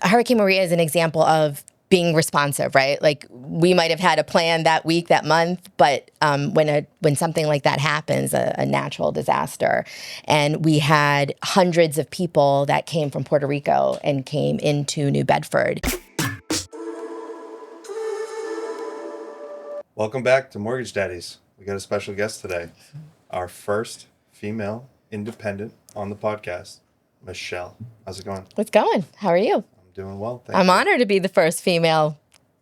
Hurricane Maria is an example of being responsive, right? Like we might have had a plan that week, that month, but when something like that happens, a natural disaster, and we had hundreds of people that came from Puerto Rico and came into New Bedford. Welcome back to Mortgage Daddies. We got a special guest today, our first female independent on the podcast, Michelle. How's it going? It's going. How are you? I'm doing well. Thank I'm you. honored to be the first female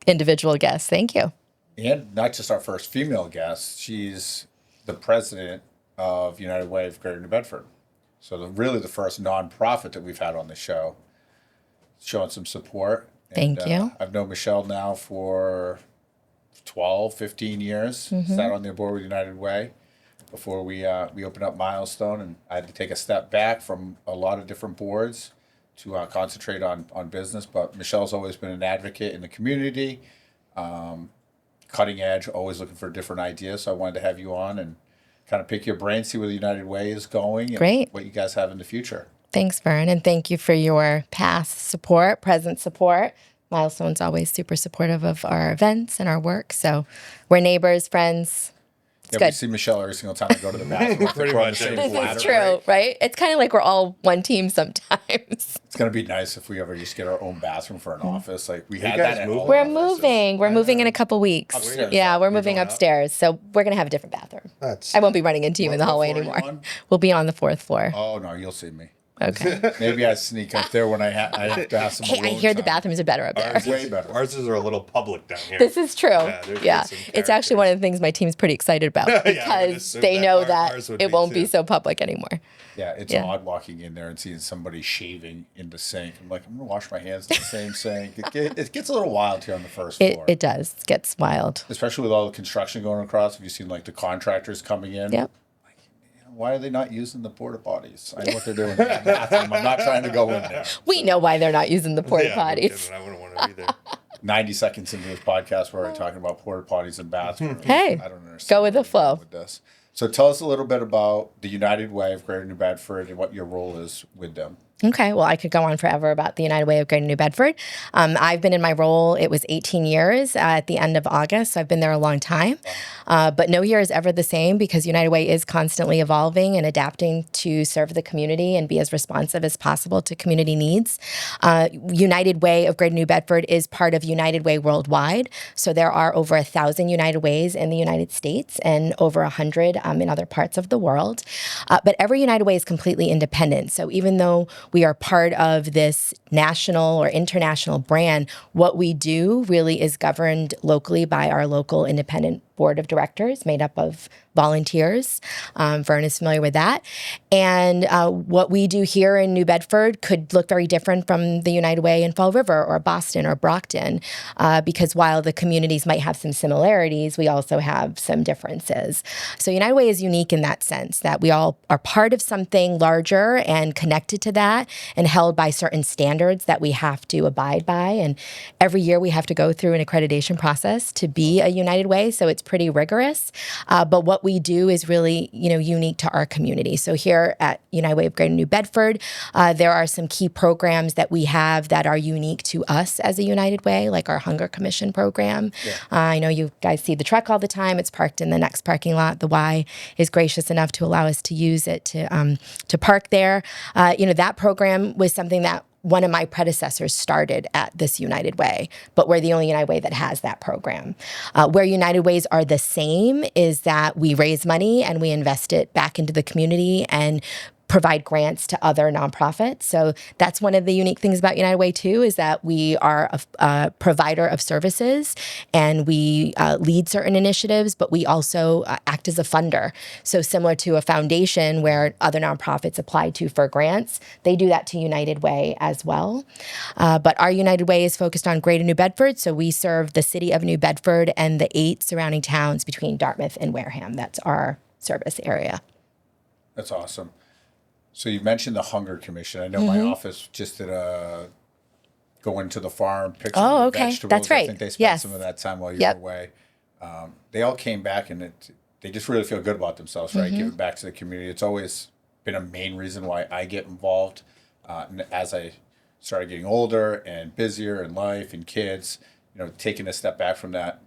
individual guest. Thank you. And not just our first female guest, she's the president of United Way of Greater New Bedford. So really the first nonprofit that we've had on the show, showing some support. Thank you. I've known Michelle now for 12, 15 years. Sat on their board with United Way before we opened up Milestone, and I had to take a step back from a lot of different boards to concentrate on business. But Michelle's always been an advocate in the community, cutting edge, always looking for different ideas. So I wanted to have you on and kind of pick your brain, see where the United Way is going, and Great. what you guys have in the future. Thanks, Vern, and thank you for your past support, present support. Milestone's always super supportive of our events and our work, so we're neighbors, friends. It's We good. see Michelle every single time I go to the bathroom. Pretty We're on the much. same This ladder, is true, right? It's kind of like we're all one team sometimes. It's gonna be nice if we ever just get our own bathroom for an office. Like we had guys that at moving? all We're offices. moving. We're moving in a couple weeks. Upstairs. Yeah, we're You're moving going up? upstairs, so we're gonna have a different bathroom. That's I won't be running into you in the What hallway floor are you anymore. on? We'll be on the 4th floor. Oh no, you'll see me. Okay. Maybe I sneak up there when I have to have some. Hey, I alone hear the time. bathrooms are better up there. Way better. Ours is a little public down here. This is true. there's Yeah, some it's actually one of the things my team's pretty excited about I would because assume they that know ours that would it be won't be too. so public anymore. Yeah, it's Yeah. odd walking in there and seeing somebody shaving in the sink. I'm like, I'm gonna wash my hands in the same sink. It gets a little wild here on the first floor. It does. It gets wild. Especially with all the construction going across. Have you seen like the contractors coming in? Yep. Why are they not using the porta potties? I know what they're doing in the bathroom. I'm not trying to go in there. We know why they're not using the porta Yeah, no potties. kidding. I wouldn't want to either. 90 seconds into this podcast, we're already talking about porta potties and bathrooms. Hey, I don't understand. go with the where we're going flow. with this. So tell us a little bit about the United Way of Greater New Bedford and what your role is with them. Okay, well, I could go on forever about the United Way of Greater New Bedford. I've been in my role, it was 18 years at the end of August, so I've been there a long time. But no year is ever the same because United Way is constantly evolving and adapting to serve the community and be as responsive as possible to community needs. United Way of Greater New Bedford is part of United Way Worldwide. So there are over 1,000 United Ways in the United States and over 100 in other parts of the world. But every United Way is completely independent. So even though we are part of this national or international brand, what we do really is governed locally by our local independent board of directors made up of volunteers. Vern is familiar with that. And what we do here in New Bedford could look very different from the United Way in Fall River or Boston or Brockton, because while the communities might have some similarities, we also have some differences. So United Way is unique in that sense that we all are part of something larger and connected to that and held by certain standards that we have to abide by. And every year we have to go through an accreditation process to be a United Way. So it's pretty rigorous. But what we do is really, unique to our community. So here at United Way of Greater New Bedford, there are some key programs that we have that are unique to us as a United Way, like our Hunger Commission program. Yeah. I know you guys see the truck all the time. It's parked in the next parking lot. The Y is gracious enough to allow us to use it to park there. That program was something that one of my predecessors started at this United Way, but we're the only United Way that has that program. Where United Ways are the same is that we raise money and we invest it back into the community and provide grants to other nonprofits. So that's one of the unique things about United Way too, is that we are a provider of services and we lead certain initiatives, but we also act as a funder. So similar to a foundation where other nonprofits apply to for grants, they do that to United Way as well. But our United Way is focused on Greater New Bedford. So we serve the city of New Bedford and the 8 surrounding towns between Dartmouth and Wareham. That's our service area. That's awesome. So you mentioned the Hunger Commission. I know my office just did a go into the farm, pick some of the vegetables. That's right. I think they spent Yes. some of that time while you Yep. were away. They all came back and they just really feel good about themselves, right? Giving back to the community. It's always been a main reason why I get involved. And as I started getting older and busier in life and kids, taking a step back from that,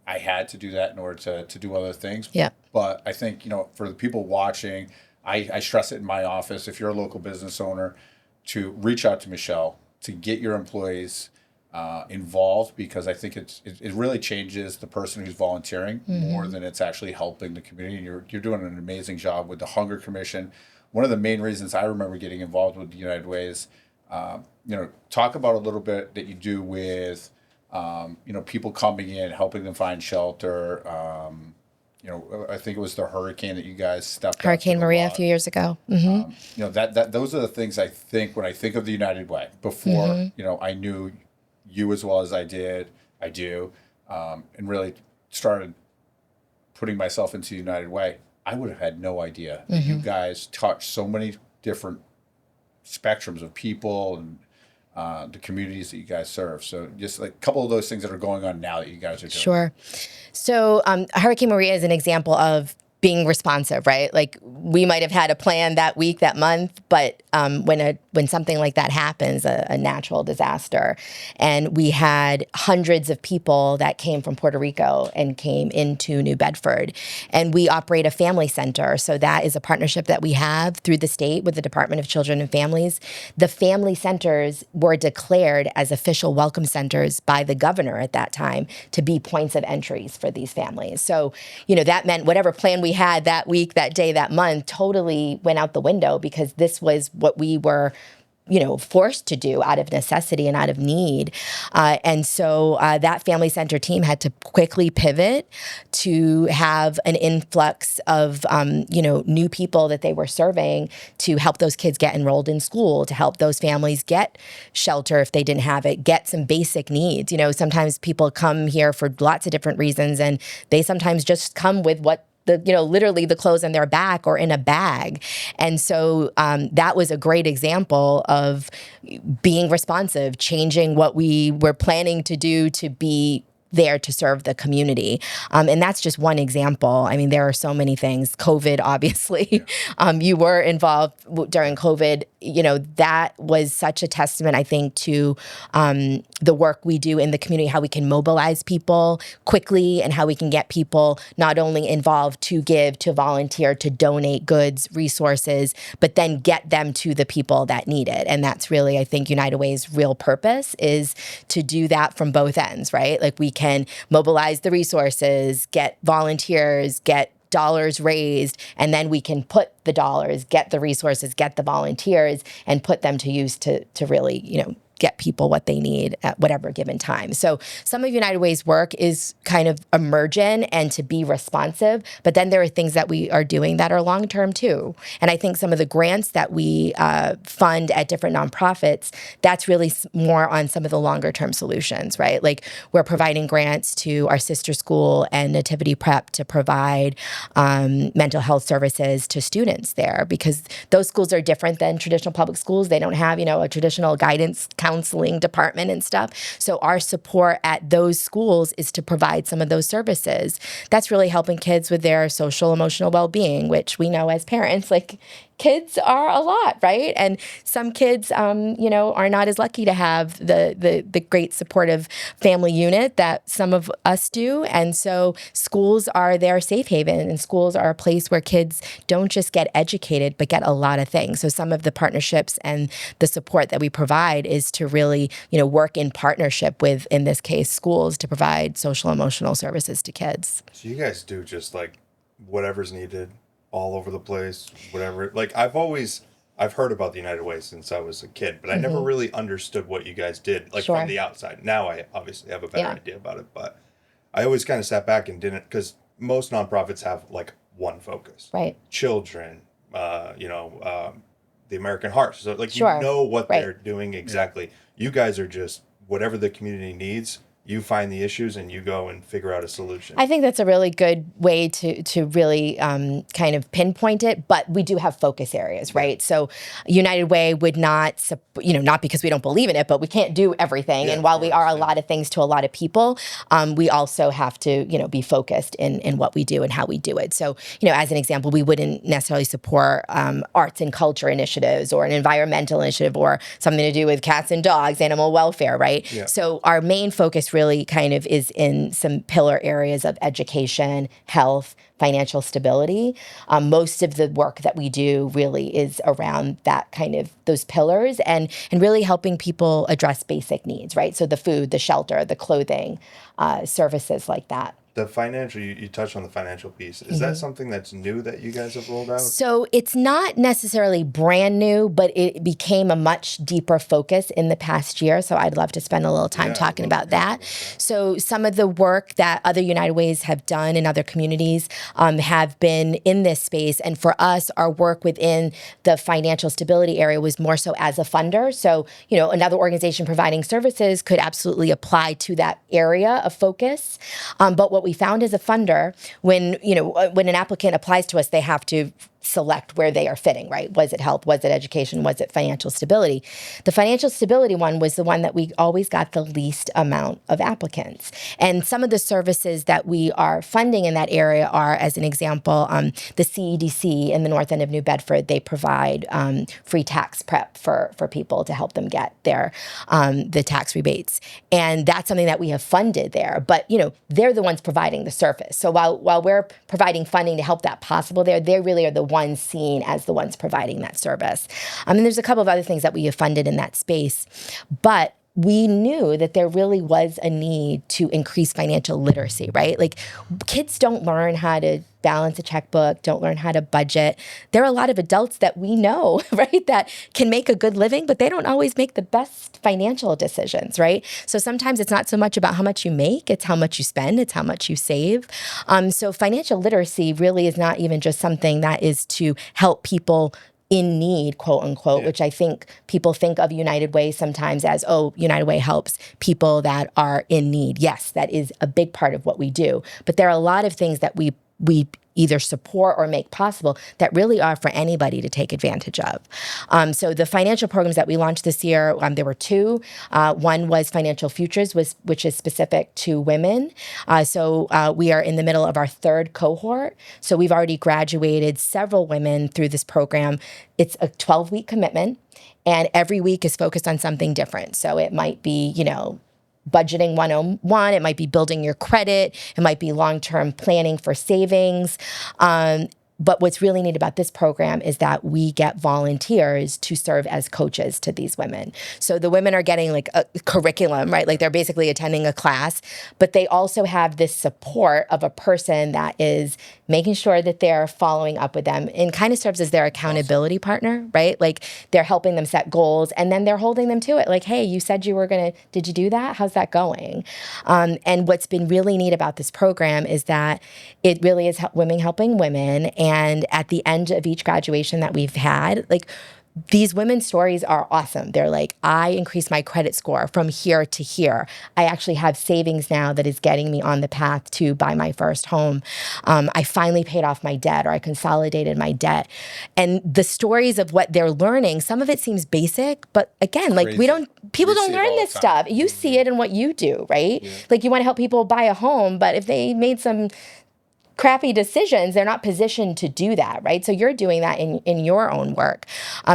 I had to do that in order to do other things. Yeah. But I think, for the people watching, I stress it in my office, if you're a local business owner, to reach out to Michelle, to get your employees involved, because I think it really changes the person who's volunteering more than it's actually helping the community. And you're doing an amazing job with the Hunger Commission. One of the main reasons I remember getting involved with the United Way is, talk about a little bit that you do with, people coming in, helping them find shelter. I think it was the hurricane that you guys stepped up Hurricane to Maria a lot. few years ago. Mm-hmm. That those are the things I think when I think of the United Way. Before, I knew you as well as I do, and really started putting myself into the United Way. I would have had no idea that you guys touch so many different spectrums of people and the communities that you guys serve. So just like a couple of those things that are going on now that you guys are doing. Sure. So Hurricane Maria is an example of being responsive, right? Like we might have had a plan that week, that month, but when something like that happens, a natural disaster, and we had hundreds of people that came from Puerto Rico and came into New Bedford, and we operate a family center. So that is a partnership that we have through the state with the Department of Children and Families. The family centers were declared as official welcome centers by the governor at that time to be points of entries for these families. So, that meant whatever plan we had that week, that day, that month totally went out the window, because this was what we were forced to do out of necessity and out of need. And so that family center team had to quickly pivot to have an influx of, new people that they were serving to help those kids get enrolled in school, to help those families get shelter if they didn't have it, get some basic needs. Sometimes people come here for lots of different reasons, and they sometimes just come with what literally the clothes on their back or in a bag. And so that was a great example of being responsive, changing what we were planning to do to be there to serve the community. And that's just one example. I mean, there are so many things. COVID, obviously. Yeah. You were involved during COVID. That was such a testament, I think, to the work we do in the community, how we can mobilize people quickly and how we can get people not only involved to give, to volunteer, to donate goods, resources, but then get them to the people that need it. And that's really, I think, United Way's real purpose is to do that from both ends, right? Like we can mobilize the resources, get volunteers, get dollars raised, and then we can put the dollars, get the resources, get the volunteers, and put them to use to really, get people what they need at whatever given time. So some of United Way's work is kind of emergent and to be responsive, but then there are things that we are doing that are long-term too. And I think some of the grants that we fund at different nonprofits, that's really more on some of the longer-term solutions, right? Like we're providing grants to our sister school and Nativity Prep to provide mental health services to students there, because those schools are different than traditional public schools. They don't have, a traditional guidance counseling department and stuff. So our support at those schools is to provide some of those services. That's really helping kids with their social, emotional well-being, which we know as parents, like kids are a lot, right? And some kids, are not as lucky to have the great supportive family unit that some of us do. And so schools are their safe haven, and schools are a place where kids don't just get educated, but get a lot of things. So some of the partnerships and the support that we provide is to really, work in partnership with, in this case, schools to provide social emotional services to kids. So you guys do just like whatever's needed all over the place, whatever. Like I've heard about the United Way since I was a kid, but I never really understood what you guys did, like Sure. from the outside. Now I obviously have a better Yeah. idea about it, but I always kind of sat back and didn't, because most nonprofits have like one focus. Right. Children, the American Heart. So like Sure. you know what Right. they're doing exactly. You guys are just whatever the community needs, you find the issues and you go and figure out a solution. I think that's a really good way to really kind of pinpoint it, but we do have focus areas, right? So United Way would not, not because we don't believe in it, but we can't do everything. Yeah, and while of we course, are a yeah. lot of things to a lot of people, we also have to, be focused in what we do and how we do it. So, as an example, we wouldn't necessarily support arts and culture initiatives or an environmental initiative or something to do with cats and dogs, animal welfare, right? Yeah. So our main focus really kind of is in some pillar areas of education, health, financial stability. Most of the work that we do really is around that kind of those pillars and really helping people address basic needs, right? So the food, the shelter, the clothing, services like that. The financial, you touched on the financial piece. Is that something that's new that you guys have rolled out? So it's not necessarily brand new, but it became a much deeper focus in the past year. So I'd love to spend a little time Yeah, talking I'd love about to hear that. about that. So some of the work that other United Ways have done in other communities have been in this space. And for us, our work within the financial stability area was more so as a funder. So, another organization providing services could absolutely apply to that area of focus. But what we found as a funder, when an applicant applies to us, they have to select where they are fitting, right? Was it health? Was it education? Was it financial stability? The financial stability one was the one that we always got the least amount of applicants. And some of the services that we are funding in that area are, as an example, the CEDC in the north end of New Bedford. They provide free tax prep for people to help them get their the tax rebates. And that's something that we have funded there. But, they're the ones providing the service. So while we're providing funding to help that possible there, they really are the ones seen as the ones providing that service. And there's a couple of other things that we have funded in that space. But we knew that there really was a need to increase financial literacy, right? Like kids don't learn how to balance a checkbook, don't learn how to budget. There are a lot of adults that we know, right, that can make a good living, but they don't always make the best financial decisions, right? So sometimes it's not so much about how much you make, it's how much you spend, it's how much you save. So financial literacy really is not even just something that is to help people in need, quote unquote, which I think people think of United Way sometimes as, oh, United Way helps people that are in need. Yes, that is a big part of what we do. But there are a lot of things that we either support or make possible that really are for anybody to take advantage of. So the financial programs that we launched this year, there were two. One was Financial Futures, which is specific to women. So we are in the middle of our third cohort. So we've already graduated several women through this program. It's a 12-week commitment, and every week is focused on something different. So it might be, budgeting 101, it might be building your credit, it might be long-term planning for savings. But what's really neat about this program is that we get volunteers to serve as coaches to these women. So the women are getting like a curriculum, right? Like they're basically attending a class, but they also have this support of a person that is making sure that they're following up with them and kind of serves as their accountability partner, right? Like they're helping them set goals and then they're holding them to it. Like, hey, you said you were did you do that? How's that going? And what's been really neat about this program is that it really is women helping women. And at the end of each graduation that we've had, like these women's stories are awesome. They're like, I increased my credit score from here to here. I actually have savings now that is getting me on the path to buy my first home. I finally paid off my debt, or I consolidated my debt. And the stories of what they're learning, some of it seems basic, but again, like people don't learn this stuff. You see it in what you do, right? Yeah. Like you want to help people buy a home, but if they made some crappy decisions, they're not positioned to do that, right? So you're doing that in your own work.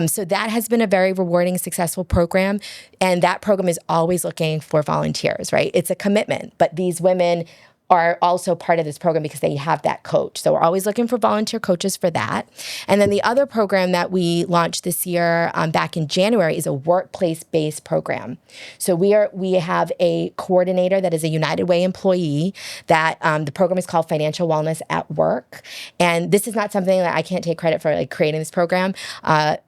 So that has been a very rewarding, successful program. And that program is always looking for volunteers, right? It's a commitment, but these women are also part of this program because they have that coach. So we're always looking for volunteer coaches for that. And then the other program that we launched this year back in January is a workplace-based program. So we have a coordinator that is a United Way employee that the program is called Financial Wellness at Work. And this is not something that I can't take credit for, like creating this program.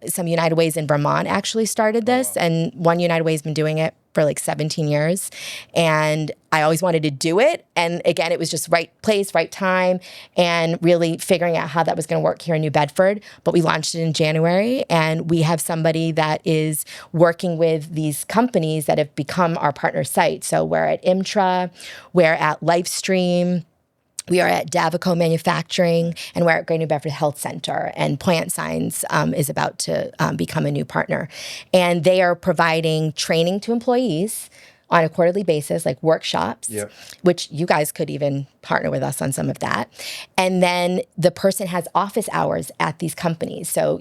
Some United Ways in Vermont actually started this, and one United Way has been doing it for like 17 years. And I always wanted to do it. And again, it was just right place, right time, and really figuring out how that was going to work here in New Bedford. But we launched it in January, and we have somebody that is working with these companies that have become our partner site. So we're at Imtra, we're at Lifestream, we are at Davico Manufacturing, and we're at Great New Bedford Health Center. And Plant Science is about to become a new partner. And they are providing training to employees on a quarterly basis, like workshops, Yep. which you guys could even partner with us on some of that. And then the person has office hours at these companies. So,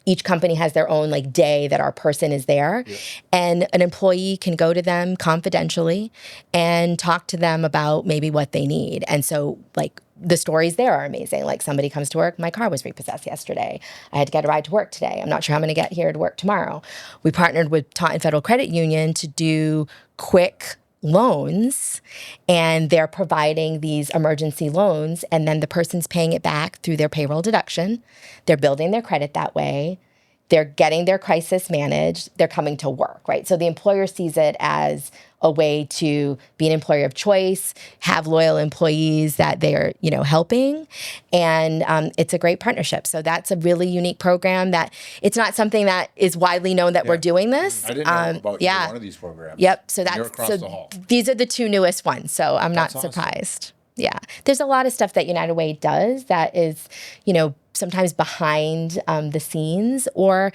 each company has their own like day that our person is there. Yep. And an employee can go to them confidentially and talk to them about maybe what they need. And so like the stories there are amazing. Like somebody comes to work, my car was repossessed yesterday. I had to get a ride to work today. I'm not sure how I'm going to get here to work tomorrow. We partnered with Taunton Federal Credit Union to do quick loans, and they're providing these emergency loans, and then the person's paying it back through their payroll deduction. They're building their credit that way. They're getting their crisis managed. They're coming to work, right? So the employer sees it as a way to be an employer of choice, have loyal employees that they are, helping. And it's a great partnership. So that's a really unique program that it's not something that is widely known that we're doing this. I didn't know about either one of these programs. Yep. So You're that's across the hall. these are the two newest ones. So I'm That's not awesome. surprised. Yeah. There's a lot of stuff that United Way does that is, sometimes behind the scenes, or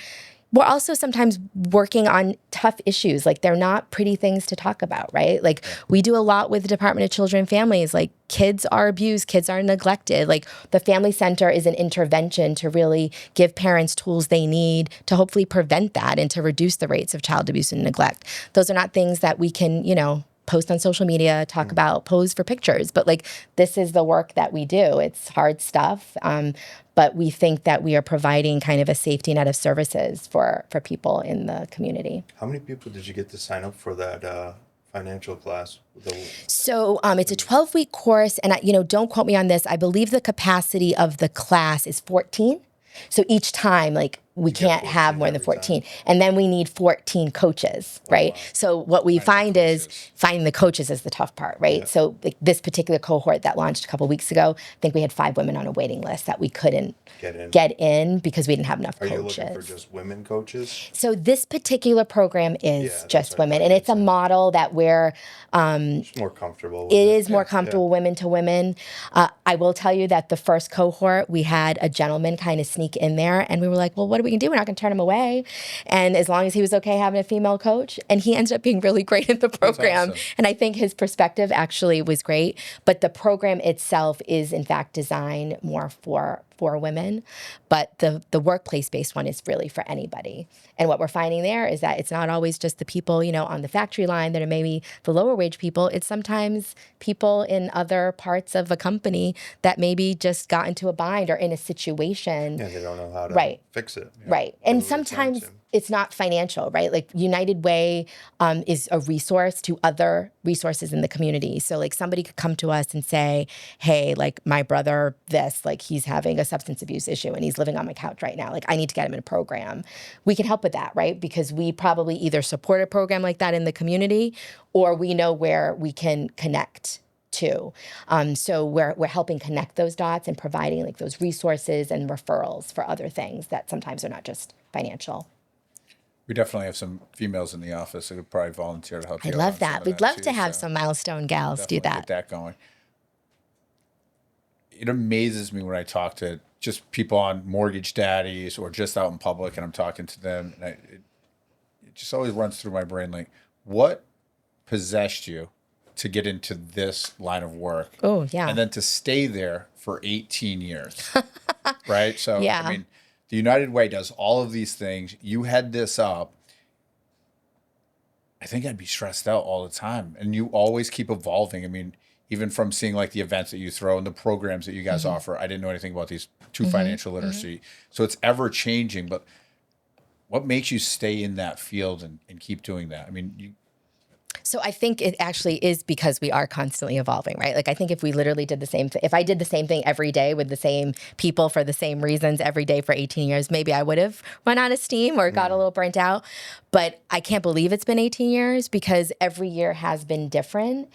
we're also sometimes working on tough issues. Like they're not pretty things to talk about, right? Like we do a lot with the Department of Children and Families. Like kids are abused, kids are neglected. Like the Family Center is an intervention to really give parents tools they need to hopefully prevent that and to reduce the rates of child abuse and neglect. Those are not things that we can, post on social media, talk about, pose for pictures. But like this is the work that we do. It's hard stuff. But we think that we are providing kind of a safety net of services for people in the community. How many people did you get to sign up for that financial class? So it's a 12-week course, and don't quote me on this. I believe the capacity of the class is 14. So each time, like we can't have more than 14. And then we need 14 coaches, right? Wow. So what we find is finding the coaches is the tough part, right? Yeah. So like this particular cohort that launched a couple weeks ago, I think we had 5 women on a waiting list that we couldn't get in because we didn't have enough coaches. Are you looking for just women coaches? So this particular program is just what I women, thought and you it's a said. model that we're It's more comfortable. it is more comfortable women to women. I will tell you that the first cohort, we had a gentleman kind of sneak in there, and we were like, well, what are we going to do? We're not going to turn him away. And as long as he was okay having a female coach, and he ended up being really great at the program. awesome. And I think his perspective actually was great. But the program itself is, in fact, designed more for women. But the workplace-based one is really for anybody. And what we're finding there is that it's not always just the people, on the factory line that are maybe the lower wage people. It's sometimes people in other parts of a company that maybe just got into a bind or in a situation. Yeah, they don't know how to fix it. Right. And sometimes it's not financial, right? Like United Way is a resource to other resources in the community. So like somebody could come to us and say, hey, like my brother, like he's having a substance abuse issue and he's living on my couch right now. Like I need to get him in a program. We can help with that, right? Because we probably either support a program like that in the community or we know where we can connect to. So we're helping connect those dots and providing like those resources and referrals for other things that sometimes are not just financial. We definitely have some females in the office that would probably volunteer to help you. I'd out love on some that. of We'd love too, to have so some milestone gals do definitely that. Get that going. It amazes me when I talk to just people on mortgage daddies or just out in public and I'm talking to them, and it just always runs through my brain like, what possessed you to get into this line of work? Oh, yeah. And then to stay there for 18 years, right? So, Yeah. I mean, the United Way does all of these things. You head this up. I think I'd be stressed out all the time. And you always keep evolving. I mean, even from seeing like the events that you throw and the programs that you guys offer, I didn't know anything about these two financial literacy. So it's ever changing. But what makes you stay in that field and keep doing that? I mean, So I think it actually is because we are constantly evolving, right? Like I think if we literally did the same thing, if I did the same thing every day with the same people for the same reasons every day for 18 years, maybe I would have run out of steam or got a little burnt out. But I can't believe it's been 18 years because every year has been different.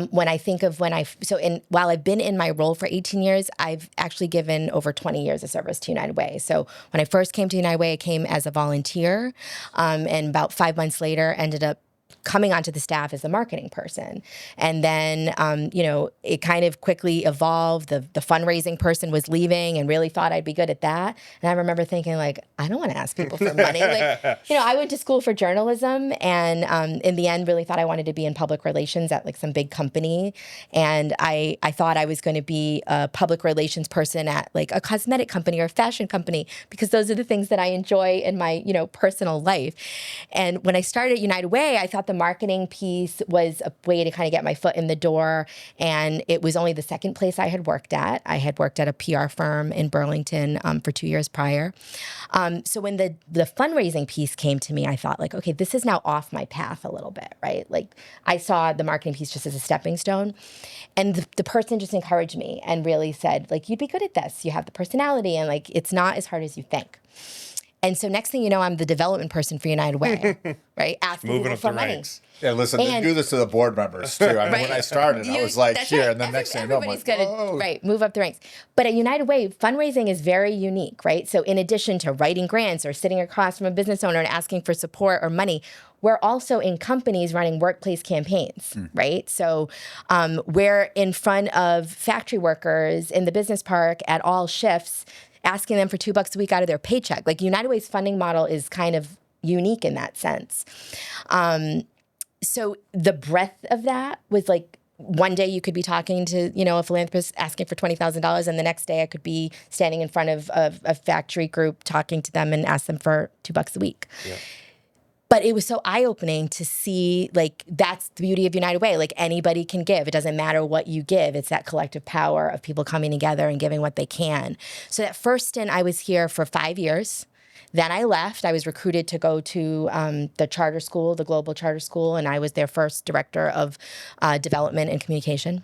When I think of while I've been in my role for 18 years, I've actually given over 20 years of service to United Way. So when I first came to United Way, I came as a volunteer, and about 5 months later ended up coming onto the staff as a marketing person. And then, it kind of quickly evolved. The fundraising person was leaving and really thought I'd be good at that. And I remember thinking, like, I don't want to ask people for money. I went to school for journalism and in the end really thought I wanted to be in public relations at like some big company. And I thought I was going to be a public relations person at like a cosmetic company or a fashion company because those are the things that I enjoy in my, personal life. And when I started at United Way, I thought the marketing piece was a way to kind of get my foot in the door. And it was only the second place I had worked at. I had worked at a PR firm in Burlington for 2 years prior. So when the fundraising piece came to me, I thought like, okay, this is now off my path a little bit, right? Like I saw the marketing piece just as a stepping stone. And the person just encouraged me and really said, like, you'd be good at this. You have the personality and like, it's not as hard as you think. And so next thing you know, I'm the development person for United Way, right? Asking Moving people up for the money. ranks. Yeah, listen, they do this to the board members too. I mean, when I started, I was like, That's here, right. and then next thing you know, I'm like, Everybody's oh. gonna move up the ranks. But at United Way, fundraising is very unique, right? So in addition to writing grants or sitting across from a business owner and asking for support or money, we're also in companies running workplace campaigns, right? So we're in front of factory workers in the business park at all shifts, asking them for $2 a week out of their paycheck. Like United Way's funding model is kind of unique in that sense. So the breadth of that was like one day you could be talking to, a philanthropist asking for $20,000 and the next day I could be standing in front of a factory group talking to them and ask them for $2 a week. Yeah. But it was so eye-opening to see, like, that's the beauty of United Way. Like, anybody can give. It doesn't matter what you give. It's that collective power of people coming together and giving what they can. So that first stint, I was here for 5 years. Then I left. I was recruited to go to the charter school, the global charter school, and I was their first director of development and communication.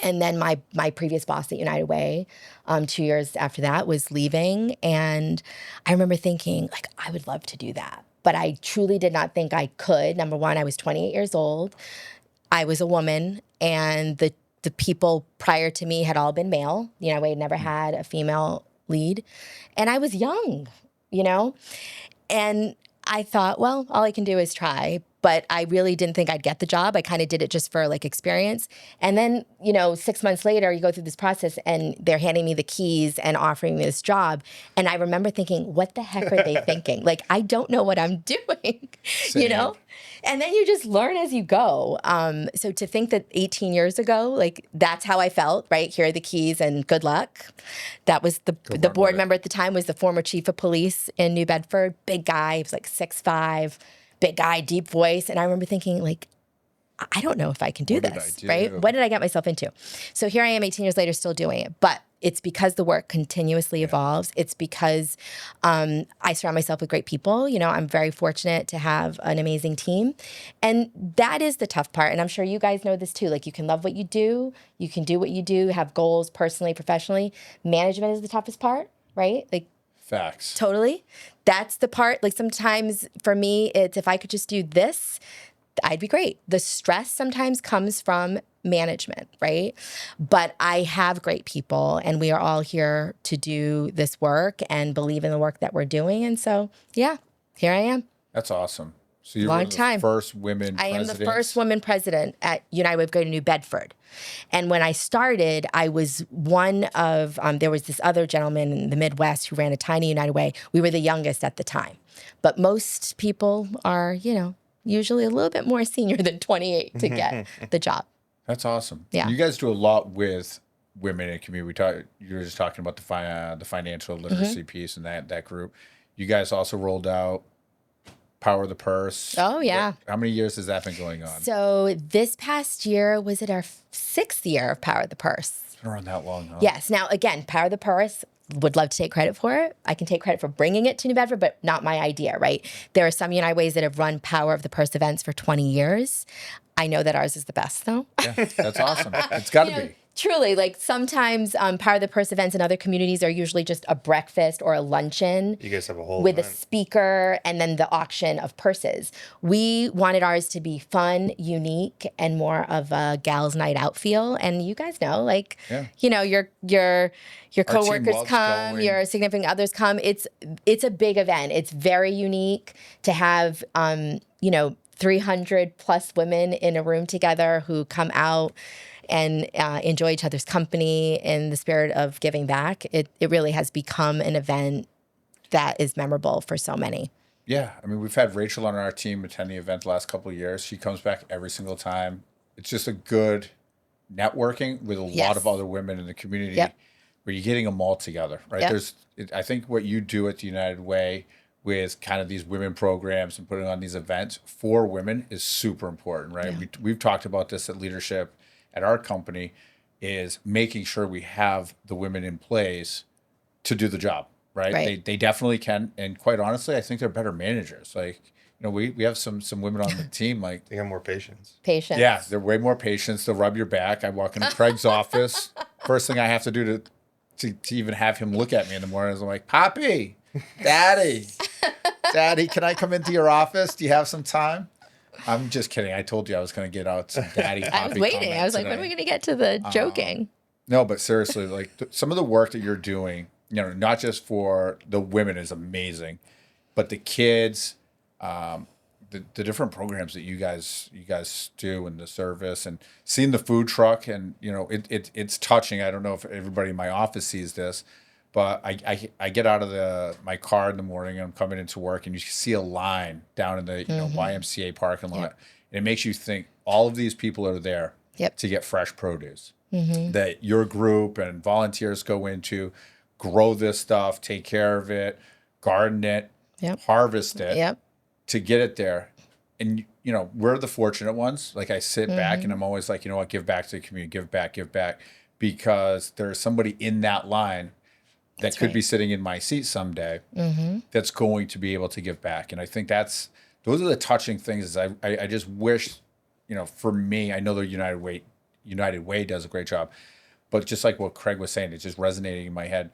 And then my previous boss at United Way, 2 years after that, was leaving. And I remember thinking, like, I would love to do that. But I truly did not think I could. Number one, I was 28 years old. I was a woman, and the people prior to me had all been male. United Way had never had a female lead. And I was young, And I thought, well, all I can do is try. But I really didn't think I'd get the job. I kind of did it just for like experience. And then, 6 months later, you go through this process and they're handing me the keys and offering me this job. And I remember thinking, what the heck are they thinking? Like, I don't know what I'm doing, And then you just learn as you go. So to think that 18 years ago, like that's how I felt, right? Here are the keys and good luck. That was the board member at the time was the former chief of police in New Bedford. Big guy, he was like 6'5", big guy, deep voice. And I remember thinking, like, I don't know if I can do this, right? What did I get myself into? So here I am 18 years later still doing it. But it's because the work continuously evolves. It's because I surround myself with great people. I'm very fortunate to have an amazing team. And that is the tough part. And I'm sure you guys know this too. Like, you can love what you do. You can do what you do, have goals personally, professionally. Management is the toughest part, right? Like, facts. Totally. That's the part. Like, sometimes for me, it's if I could just do this, I'd be great. The stress sometimes comes from management, right? But I have great people and we are all here to do this work and believe in the work that we're doing. And so, yeah, here I am. That's awesome. So you're Long one of time. the first women I presidents. am the first woman president at United Way of Greater New Bedford. And when I started, I was one of, there was this other gentleman in the Midwest who ran a tiny United Way. We were the youngest at the time. But most people are, usually a little bit more senior than 28 to get the job. That's awesome. Yeah. You guys do a lot with women in community. You were just talking about the financial literacy piece and that group. You guys also rolled out Power the Purse. Oh, yeah. How many years has that been going on? So this past year, was it our 6th year of Power the Purse? It's been around that long, huh? Yes. Now, again, Power the Purse, would love to take credit for it. I can take credit for bringing it to New Bedford, but not my idea, right? There are some United Ways that have run Power of the Purse events for 20 years. I know that ours is the best, though. Yeah, that's awesome. It's got to be. Truly, like sometimes Power of the Purse events in other communities are usually just a breakfast or a luncheon. You guys have a whole with event. a speaker and then the auction of purses. We wanted ours to be fun, unique, and more of a gals' night out feel. And you guys know, like, your coworkers loves come, going. your significant others come. It's a big event. It's very unique to have 300 plus women in a room together who come out and enjoy each other's company in the spirit of giving back. It really has become an event that is memorable for so many. Yeah, I mean, we've had Rachel on our team attend the event the last couple of years. She comes back every single time. It's just a good networking with a lot of other women in the community where you're getting them all together, right? Yep. I think what you do at the United Way with kind of these women programs and putting on these events for women is super important, right? Yeah. We've talked about this at leadership at our company, is making sure we have the women in place to do the job, right? They definitely can, and quite honestly, I think they're better managers. Like, we have some women on the team, like They have more patience. Patience. yeah, they're way more patient. They'll rub your back. I walk into Craig's office. First thing I have to do to even have him look at me in the morning is I'm like, Poppy, Daddy, can I come into your office? Do you have some time? I'm just kidding. I told you I was going to get out some Daddy Poppy I was waiting. I was like, when are we going to get to the joking? No, but seriously, like some of the work that you're doing, not just for the women is amazing, but the kids, the different programs that you guys do and the service and seeing the food truck and it's touching. I don't know if everybody in my office sees this, but I get out of my car in the morning and I'm coming into work and you see a line down in the YMCA parking lot. Yep. And it makes you think all of these people are there to get fresh produce that your group and volunteers go into, grow this stuff, take care of it, garden it, harvest it to get it there. And, we're the fortunate ones. Like I sit back and I'm always like, give back to the community, give back, because there's somebody in that line that could be sitting in my seat someday that's going to be able to give back. And I think those are the touching things. I just wish, for me, I know the United Way does a great job, but just like what Craig was saying, it's just resonating in my head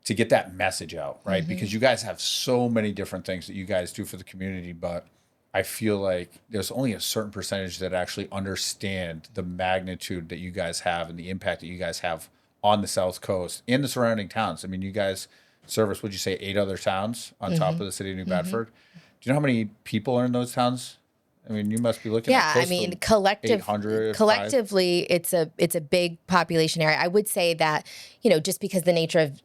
to get that message out, right? Because you guys have so many different things that you guys do for the community, but I feel like there's only a certain percentage that actually understand the magnitude that you guys have and the impact that you guys have on the South Coast and the surrounding towns. I mean, you guys service, would you say 8 other towns on top of the city of New Bedford? Do you know how many people are in those towns? I mean, you must be looking at close to 800, collectively, it's a big population area. I would say that, just because the nature of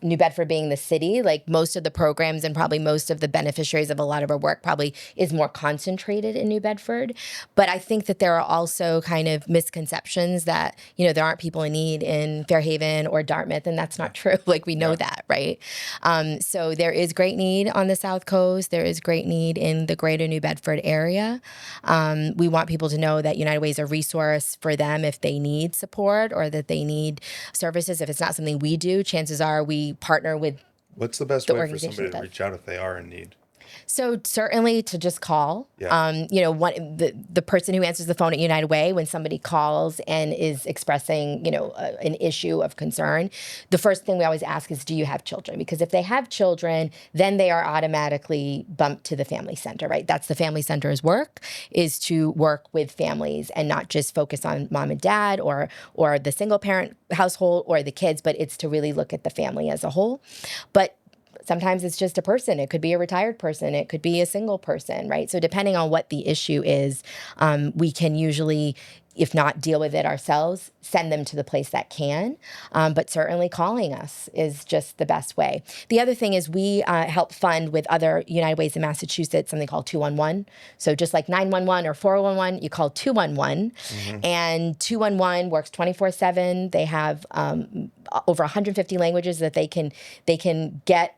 New Bedford being the city, like most of the programs and probably most of the beneficiaries of a lot of our work probably is more concentrated in New Bedford. But I think that there are also kind of misconceptions that, there aren't people in need in Fairhaven or Dartmouth, and that's not true. Like we know that, right? So there is great need on the South Coast. There is great need in the greater New Bedford area. We want people to know that United Way is a resource for them if they need support or that they need services. If it's not something we do, chances are we partner with. What's the best way for somebody to reach out if they are in need? So certainly to just call. Yeah. The person who answers the phone at United Way when somebody calls and is expressing, an issue of concern, the first thing we always ask is, do you have children? Because if they have children, then they are automatically bumped to the family center, right? That's the family center's work, is to work with families and not just focus on mom and dad or the single parent household or the kids, but it's to really look at the family as a whole. But sometimes it's just a person. It could be a retired person. It could be a single person, right? So depending on what the issue is, we can usually, if not deal with it ourselves, send them to the place that can. But certainly calling us is just the best way. The other thing is we help fund with other United Ways in Massachusetts, something called 211. So just like 911 or 411, you call 211. And 211 works 24/7. They have over 150 languages that they can get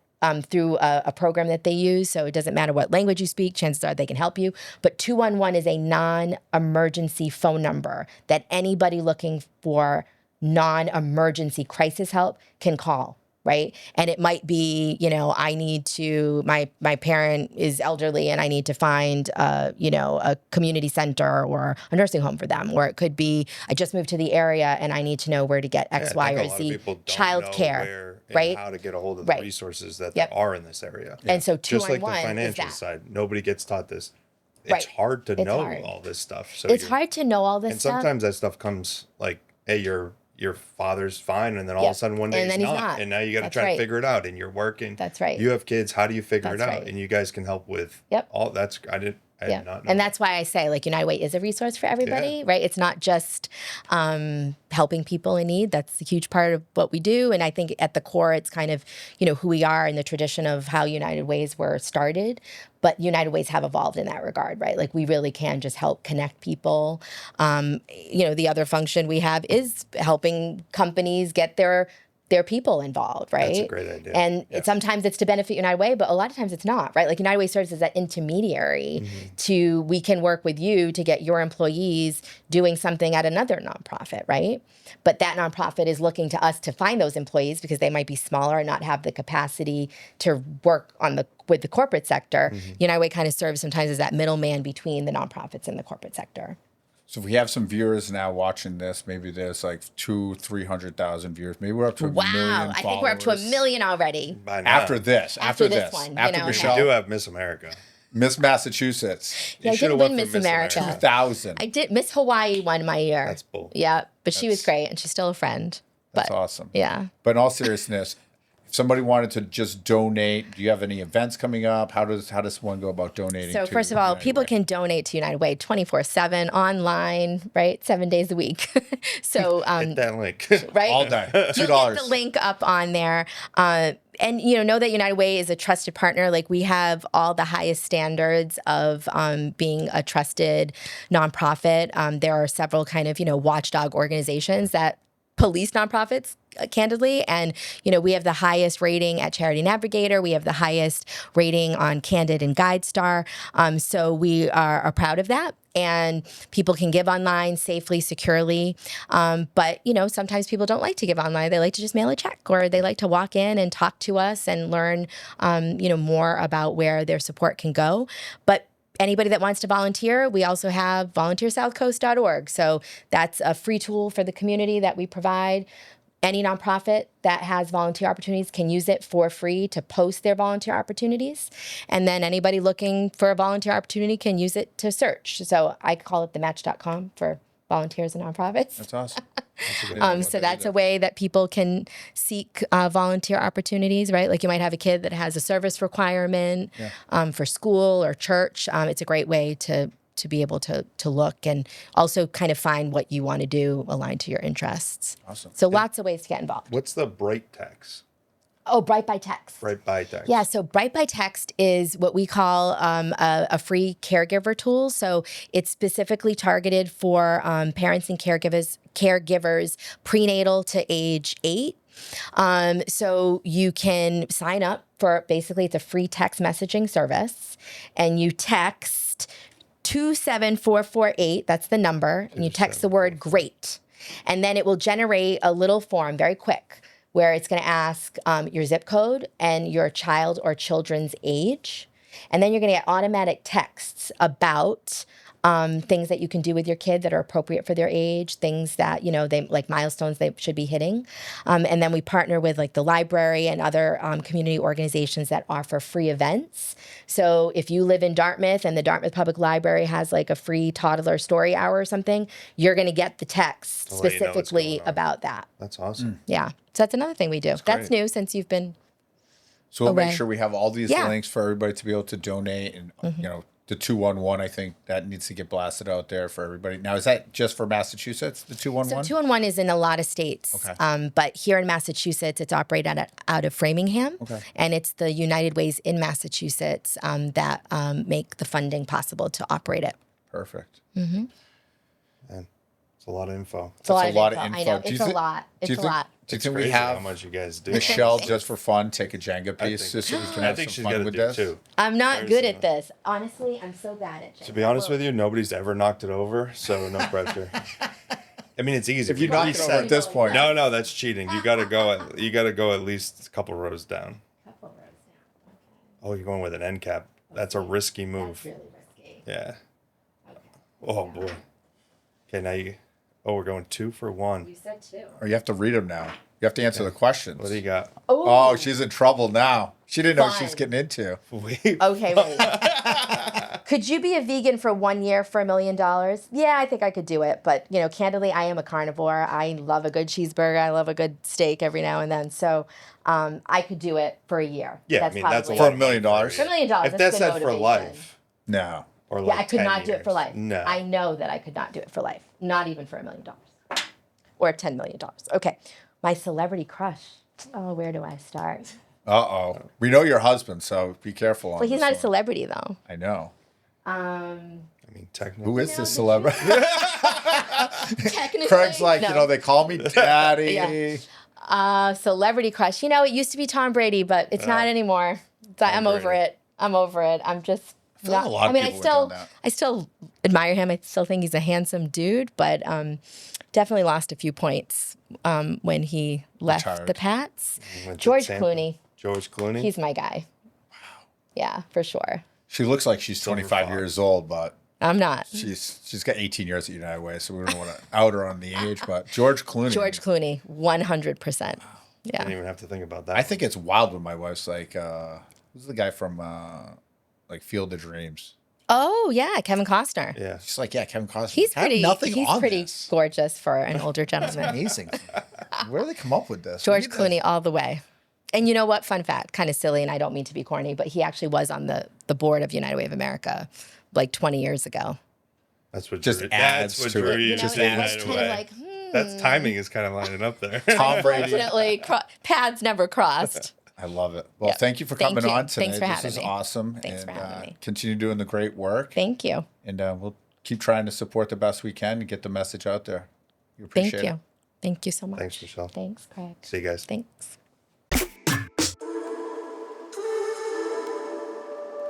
through a program that they use. So it doesn't matter what language you speak, chances are they can help you. But 211 is a non-emergency phone number that anybody looking for non-emergency crisis help can call. right? And it might be, I need to, my parent is elderly and I need to find, a community center or a nursing home for them. Or it could be, I just moved to the area and I need to know where to get X, Yeah, I Y, think a or lot of Z people don't know childcare, where and right? how to get a hold of Right. the resources that Yep. there are in this area. And so Just like the 2-on-1 is financial that. side, nobody gets taught this. It's Right. hard to It's know hard. all this stuff. So It's hard to know all this and stuff. sometimes that stuff comes like, hey, your father's fine, and then all of a sudden one day And then he's he's not, not. and now you got to That's try right. to figure it out. And you're working. That's right. You have kids. How do you figure That's it out? right. And you guys can help with Yep. all. That's I did not know. And that's why I say like United Way is a resource for everybody, right? It's not just helping people in need. That's a huge part of what we do. And I think at the core, it's kind of, who we are and the tradition of how United Ways were started. But United Ways have evolved in that regard, right? Like we really can just help connect people. The other function we have is helping companies get their people involved, right? That's a great idea. And sometimes it's to benefit United Way, but a lot of times it's not, right? Like United Way serves as that intermediary we can work with you to get your employees doing something at another nonprofit, right? But that nonprofit is looking to us to find those employees because they might be smaller and not have the capacity to work with the corporate sector. United Way kind of serves sometimes as that middleman between the nonprofits and the corporate sector. So if we have some viewers now watching this, maybe there's like 200,000-300,000 viewers. Maybe we're up to a million followers. I think we're up to 1 million already. By now. After this one, after we Michelle, We do have Miss America. Miss Massachusetts, Yeah, I should've did went win for Miss Miss America. America. 2000. I did. Miss Hawaii won my year. That's bull. Yeah, but she was That's- great and she's still a friend. That's But awesome. yeah. But in all seriousness, if somebody wanted to just donate, do you have any events coming up? How does one go about donating? So to first of all, United people Way? can donate to United Way 24/7 online, right? 7 days a week. So Hit that link. right, all day. You'll $2. get the link up on there. And know that United Way is a trusted partner. Like we have all the highest standards of being a trusted nonprofit. There are several kind of watchdog organizations that police nonprofits, candidly. And, we have the highest rating at Charity Navigator. We have the highest rating on Candid and GuideStar. So we are proud of that. And people can give online safely, securely. But, sometimes people don't like to give online. They like to just mail a check or they like to walk in and talk to us and learn, more about where their support can go. But anybody that wants to volunteer, we also have volunteersouthcoast.org. So that's a free tool for the community that we provide. Any nonprofit that has volunteer opportunities can use it for free to post their volunteer opportunities. And then anybody looking for a volunteer opportunity can use it to search. So I call it thematch.com for volunteers and nonprofits. That's awesome. That's So that's a way that people can seek volunteer opportunities, right? Like you might have a kid that has a service requirement for school or church. It's a great way to be able to look and also kind of find what you want to do aligned to your interests. Awesome. So lots of ways to get involved. What's the Bright Text? Oh, Bright by Text. Bright by Text. Yeah, so Bright by Text is what we call a free caregiver tool. So it's specifically targeted for parents and caregivers prenatal to age 8. So you can sign up for, basically it's a free text messaging service, and you text 27448, that's the number, and you text the word great. And then it will generate a little form very quick where it's going to ask your zip code and your child or children's age. And then you're going to get automatic texts about things that you can do with your kid that are appropriate for their age, things that, they like milestones they should be hitting. And then we partner with like the library and other community organizations that offer free events. So if you live in Dartmouth and the Dartmouth Public Library has like a free toddler story hour or something, you're going to get the text To let you know what's specifically going on. about that. That's awesome. Yeah. So that's another thing we do. That's great. new since you've been. So we'll make away. sure we have all these Yeah. links for everybody to be able to donate, and the 211. I think that needs to get blasted out there for everybody. Now, is that just for Massachusetts? The 211. So 2-in-1 is in a lot of states. Okay. But here in Massachusetts, it's operated out of Framingham. Okay. And it's the United Ways in Massachusetts that make the funding possible to operate it. Perfect. And it's a lot of info. It's a lot, That's a lot of of info. info. I know. Do you It's a thi- lot. do you It's a think- lot. Do you It's think we crazy have how much you guys do. Michelle, just for fun, take a Jenga I piece think- just so we can I have think some she's fun got to with do this? too. I'm not Very good at similar. this. Honestly, I'm so bad at it. To be honest with you, nobody's ever knocked it over, so no pressure. I mean, it's easy. If you knock it over at this point, No, that's cheating. You got to go. You got to go at least a couple rows down. Oh, you're going with an end cap. That's a risky move. That's really risky. Yeah. Oh boy. Okay, now you. Oh, we're going 2 for 1. You said 2. or you have to read them now. You have to answer the questions. What do you got? Oh, she's in trouble now. She didn't know what she was Fine. getting into. Wait. Okay, wait. Could you be a vegan for 1 year for $1 million? Yeah, I think I could do it. But, you know, candidly, I am a carnivore. I love a good cheeseburger. I love a good steak every now and then. So I could do it for a year. Yeah, I mean, that's a For lot. $1 million. For $1 million. If that's good said for motivation. life, No. or Yeah, like I could 10 not do it for years. life. No. I know that I could not do it for life. Not even for $1 million. Or $10 million. Okay. My celebrity crush. Oh, where do I start? Uh-oh. We know your husband, so be careful. Well, he's not a celebrity, though. I know. I mean, technically. Who is this celebrity? Technically, Craig's like, no. they call me daddy. Yeah. Celebrity crush. You know, it used to be Tom Brady, but it's not anymore. I'm over Brady. it. I'm over it. I'm just. feel like a lot of people would have done that. I still admire him. I still think he's a handsome dude, but definitely lost a few points when he left Retired. the Pats. Went to George Tampa. Clooney. George Clooney. He's my guy. Wow. Yeah, for sure. She looks like she's 25 years old, but I'm not. she's got 18 years at United Way, so we don't want to out her on the age. But George Clooney. George Clooney, 100%. I Yeah. didn't even have to think about that. I think it's wild when my wife's like, who's the guy from like Field of Dreams? Oh, yeah, Kevin Costner. Yeah. She's like, yeah, Kevin Costner. He's I have pretty. nothing He's on pretty this. gorgeous for an older gentleman. Amazing. Where do they come up with this? George Look at this. Clooney all the way. And you know what? Fun fact, kind of silly, and I don't mean to be corny, but he actually was on the board of United Way of America like 20 years ago. That's what Just drew, adds that's what to drew it. you You know, to it say was United kind of Way. like, That's timing is kind of lining up there. Tom Brady. Unfortunately, paths never crossed. I love it. Well, Yep. thank you for Thank coming you. on today. Thanks for this having is me. awesome. Thanks and, for having me. Continue doing the great work. Thank you. And we'll keep trying to support the best we can and get the message out there. We appreciate Thank you. it. Thank you so much. Thanks, Michelle. Thanks, Craig. See you guys. Thanks.